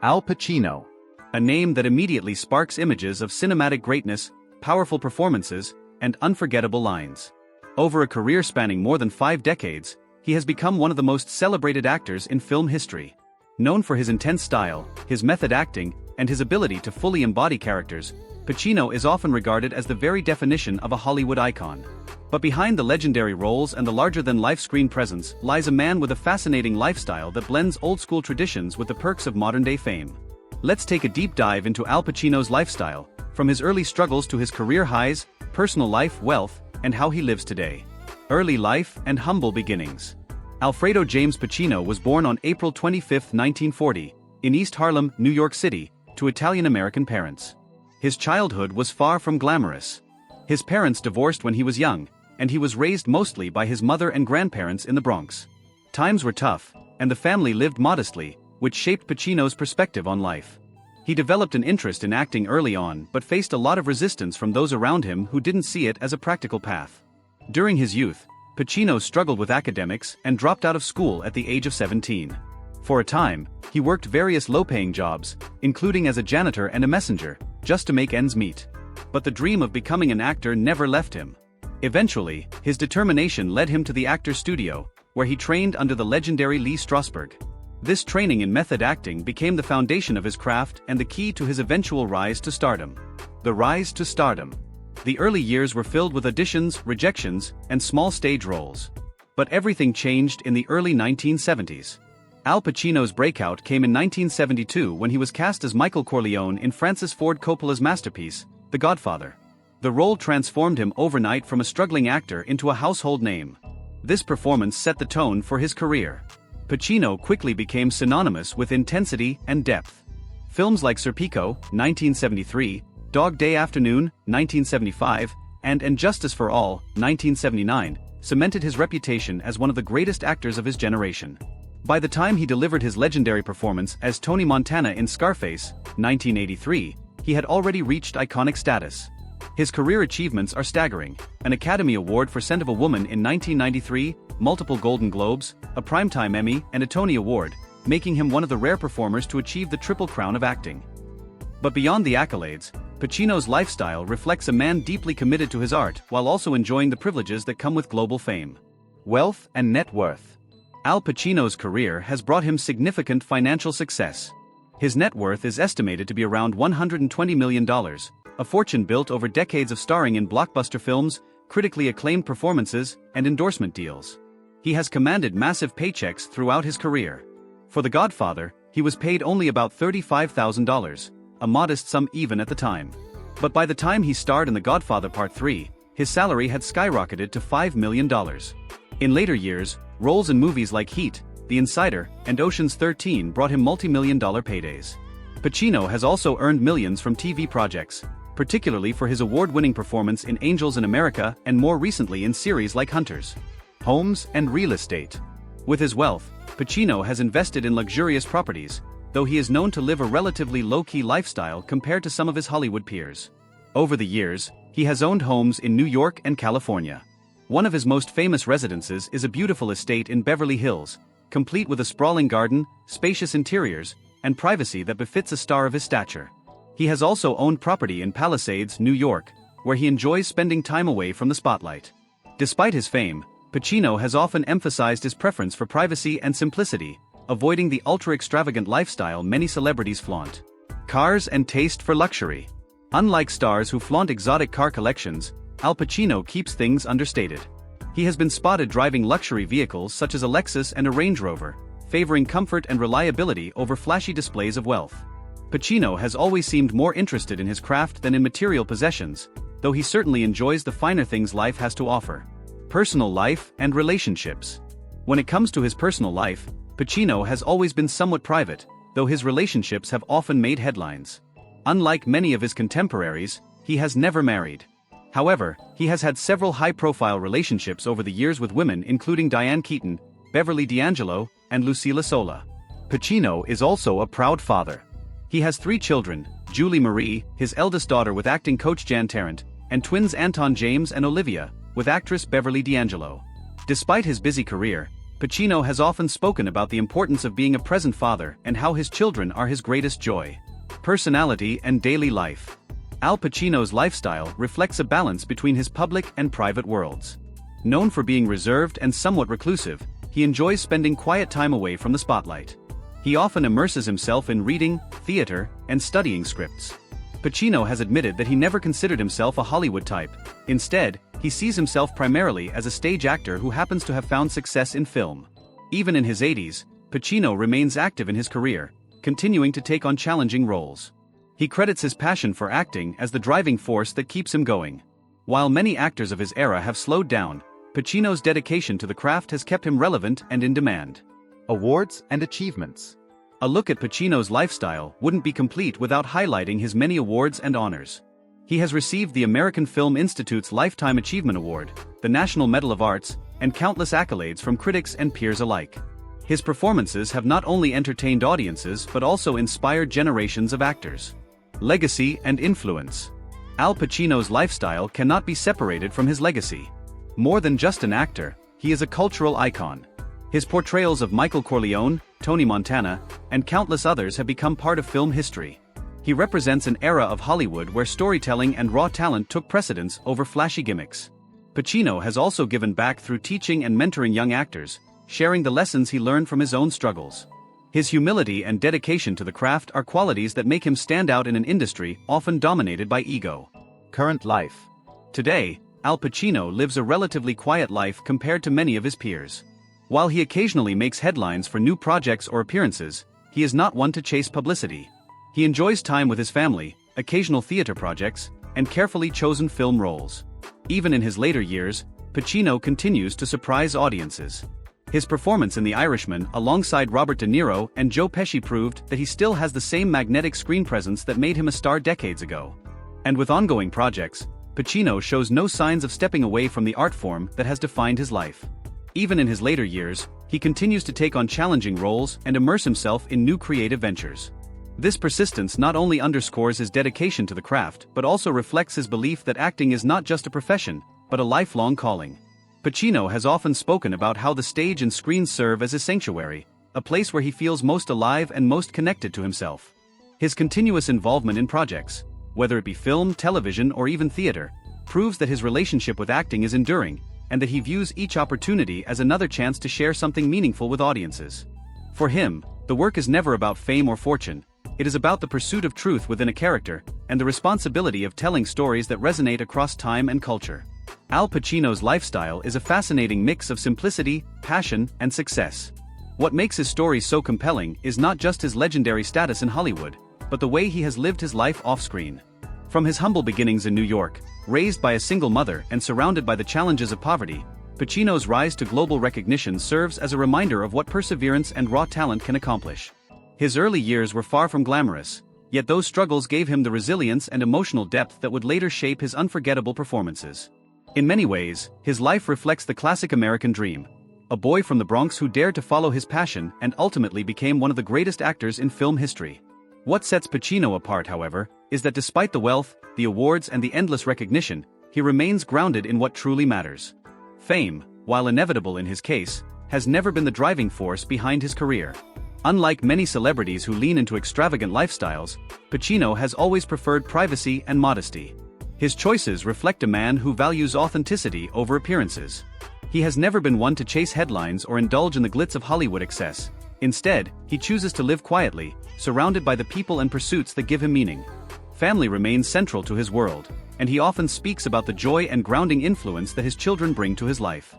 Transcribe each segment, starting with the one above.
Al Pacino. A name that immediately sparks images of cinematic greatness, powerful performances, and unforgettable lines. Over a career spanning more than 5 decades, he has become one of the most celebrated actors in film history. Known for his intense style, his method acting, and his ability to fully embody characters, Pacino is often regarded as the very definition of a Hollywood icon. But behind the legendary roles and the larger-than-life screen presence lies a man with a fascinating lifestyle that blends old-school traditions with the perks of modern-day fame. Let's take a deep dive into Al Pacino's lifestyle, from his early struggles to his career highs, personal life, wealth, and how he lives today. Early life and humble beginnings. Alfredo James Pacino was born on April 25, 1940, in East Harlem, New York City, to Italian-American parents. His childhood was far from glamorous. His parents divorced when he was young, and he was raised mostly by his mother and grandparents in the Bronx. Times were tough, and the family lived modestly, which shaped Pacino's perspective on life. He developed an interest in acting early on but faced a lot of resistance from those around him who didn't see it as a practical path. During his youth, Pacino struggled with academics and dropped out of school at the age of 17. For a time, he worked various low-paying jobs, including as a janitor and a messenger, just to make ends meet. But the dream of becoming an actor never left him. Eventually, his determination led him to the actor's studio, where he trained under the legendary Lee Strasberg. This training in method acting became the foundation of his craft and the key to his eventual rise to stardom. The rise to stardom. The early years were filled with auditions, rejections, and small stage roles. But everything changed in the early 1970s. Al Pacino's breakout came in 1972 when he was cast as Michael Corleone in Francis Ford Coppola's masterpiece, The Godfather. The role transformed him overnight from a struggling actor into a household name. This performance set the tone for his career. Pacino quickly became synonymous with intensity and depth. Films like Serpico, 1973, Dog Day Afternoon, 1975, and Justice for All, 1979, cemented his reputation as one of the greatest actors of his generation. By the time he delivered his legendary performance as Tony Montana in Scarface, 1983, he had already reached iconic status. His career achievements are staggering: an Academy Award for Scent of a Woman in 1993, multiple Golden Globes, a Primetime Emmy, and a Tony Award, making him one of the rare performers to achieve the triple crown of acting. But beyond the accolades, Pacino's lifestyle reflects a man deeply committed to his art while also enjoying the privileges that come with global fame. Wealth and net worth. Al Pacino's career has brought him significant financial success. His net worth is estimated to be around $120 million, a fortune built over decades of starring in blockbuster films, critically acclaimed performances, and endorsement deals. He has commanded massive paychecks throughout his career. For The Godfather, he was paid only about $35,000, a modest sum even at the time. But by the time he starred in The Godfather Part 3, his salary had skyrocketed to $5 million. In later years, roles in movies like Heat, The Insider, and Ocean's 13 brought him multi-million-dollar paydays. Pacino has also earned millions from TV projects, particularly for his award-winning performance in Angels in America and more recently in series like Hunters. Homes and real estate. With his wealth, Pacino has invested in luxurious properties, though he is known to live a relatively low-key lifestyle compared to some of his Hollywood peers. Over the years, he has owned homes in New York and California. One of his most famous residences is a beautiful estate in Beverly Hills, complete with a sprawling garden, spacious interiors, and privacy that befits a star of his stature. He has also owned property in Palisades, New York, where he enjoys spending time away from the spotlight. Despite his fame, Pacino has often emphasized his preference for privacy and simplicity, avoiding the ultra-extravagant lifestyle many celebrities flaunt. Cars and taste for luxury. Unlike stars who flaunt exotic car collections, Al Pacino keeps things understated. He has been spotted driving luxury vehicles such as a Lexus and a Range Rover, favoring comfort and reliability over flashy displays of wealth. Pacino has always seemed more interested in his craft than in material possessions, though he certainly enjoys the finer things life has to offer. Personal life and relationships. When it comes to his personal life, Pacino has always been somewhat private, though his relationships have often made headlines. Unlike many of his contemporaries, he has never married. However, he has had several high-profile relationships over the years with women including Diane Keaton, Beverly D'Angelo, and Lucilla Sola. Pacino is also a proud father. He has 3 children, Julie Marie, his eldest daughter with acting coach Jan Tarrant, and twins Anton James and Olivia, with actress Beverly D'Angelo. Despite his busy career, Pacino has often spoken about the importance of being a present father and how his children are his greatest joy. Personality and daily life. Al Pacino's lifestyle reflects a balance between his public and private worlds. Known for being reserved and somewhat reclusive, he enjoys spending quiet time away from the spotlight. He often immerses himself in reading, theater, and studying scripts. Pacino has admitted that he never considered himself a Hollywood type. Instead, he sees himself primarily as a stage actor who happens to have found success in film. Even in his 80s, Pacino remains active in his career, continuing to take on challenging roles. He credits his passion for acting as the driving force that keeps him going. While many actors of his era have slowed down, Pacino's dedication to the craft has kept him relevant and in demand. Awards and achievements. A look at Pacino's lifestyle wouldn't be complete without highlighting his many awards and honors. He has received the American Film Institute's Lifetime Achievement Award, the National Medal of Arts, and countless accolades from critics and peers alike. His performances have not only entertained audiences but also inspired generations of actors. Legacy and influence. Al Pacino's lifestyle cannot be separated from his legacy. More than just an actor, he is a cultural icon. His portrayals of Michael Corleone, Tony Montana, and countless others have become part of film history. He represents an era of Hollywood where storytelling and raw talent took precedence over flashy gimmicks. Pacino has also given back through teaching and mentoring young actors, sharing the lessons he learned from his own struggles. His humility and dedication to the craft are qualities that make him stand out in an industry often dominated by ego. Current life. Today, Al Pacino lives a relatively quiet life compared to many of his peers. While he occasionally makes headlines for new projects or appearances, he is not one to chase publicity. He enjoys time with his family, occasional theater projects, and carefully chosen film roles. Even in his later years, Pacino continues to surprise audiences. His performance in The Irishman alongside Robert De Niro and Joe Pesci proved that he still has the same magnetic screen presence that made him a star decades ago. And with ongoing projects, Pacino shows no signs of stepping away from the art form that has defined his life. Even in his later years, he continues to take on challenging roles and immerse himself in new creative ventures. This persistence not only underscores his dedication to the craft but also reflects his belief that acting is not just a profession, but a lifelong calling. Pacino has often spoken about how the stage and screen serve as his sanctuary, a place where he feels most alive and most connected to himself. His continuous involvement in projects, whether it be film, television, or even theater, proves that his relationship with acting is enduring, and that he views each opportunity as another chance to share something meaningful with audiences. For him, the work is never about fame or fortune. It is about the pursuit of truth within a character, and the responsibility of telling stories that resonate across time and culture. Al Pacino's lifestyle is a fascinating mix of simplicity, passion, and success. What makes his story so compelling is not just his legendary status in Hollywood, but the way he has lived his life off-screen. From his humble beginnings in New York, raised by a single mother and surrounded by the challenges of poverty, Pacino's rise to global recognition serves as a reminder of what perseverance and raw talent can accomplish. His early years were far from glamorous, yet those struggles gave him the resilience and emotional depth that would later shape his unforgettable performances. In many ways, his life reflects the classic American dream. A boy from the Bronx who dared to follow his passion and ultimately became one of the greatest actors in film history. What sets Pacino apart, however, is that despite the wealth, the awards, and the endless recognition, he remains grounded in what truly matters. Fame, while inevitable in his case, has never been the driving force behind his career. Unlike many celebrities who lean into extravagant lifestyles, Pacino has always preferred privacy and modesty. His choices reflect a man who values authenticity over appearances. He has never been one to chase headlines or indulge in the glitz of Hollywood excess. Instead, he chooses to live quietly, surrounded by the people and pursuits that give him meaning. Family remains central to his world, and he often speaks about the joy and grounding influence that his children bring to his life.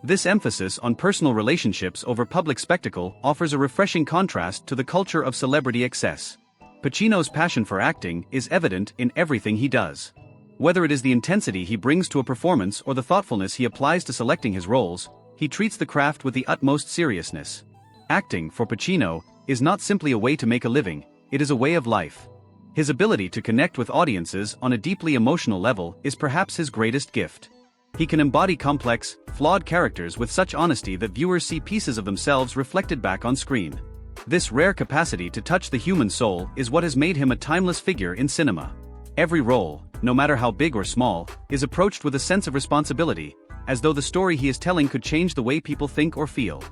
This emphasis on personal relationships over public spectacle offers a refreshing contrast to the culture of celebrity excess. Pacino's passion for acting is evident in everything he does. Whether it is the intensity he brings to a performance or the thoughtfulness he applies to selecting his roles, he treats the craft with the utmost seriousness. Acting, for Pacino, is not simply a way to make a living, it is a way of life. His ability to connect with audiences on a deeply emotional level is perhaps his greatest gift. He can embody complex, flawed characters with such honesty that viewers see pieces of themselves reflected back on screen. This rare capacity to touch the human soul is what has made him a timeless figure in cinema. Every role, no matter how big or small, is approached with a sense of responsibility, as though the story he is telling could change the way people think or feel.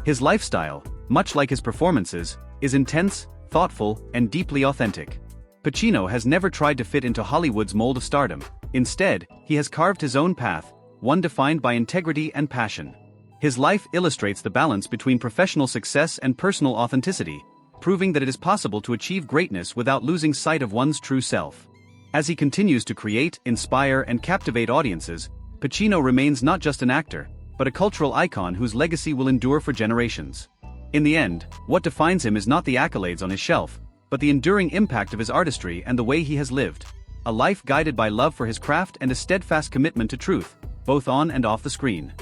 His lifestyle, much like his performances, is intense, thoughtful, and deeply authentic. Pacino has never tried to fit into Hollywood's mold of stardom. Instead, he has carved his own path, one defined by integrity and passion. His life illustrates the balance between professional success and personal authenticity, proving that it is possible to achieve greatness without losing sight of one's true self. As he continues to create, inspire, and captivate audiences, Pacino remains not just an actor, but a cultural icon whose legacy will endure for generations. In the end, what defines him is not the accolades on his shelf, but the enduring impact of his artistry and the way he has lived. A life guided by love for his craft and a steadfast commitment to truth, both on and off the screen.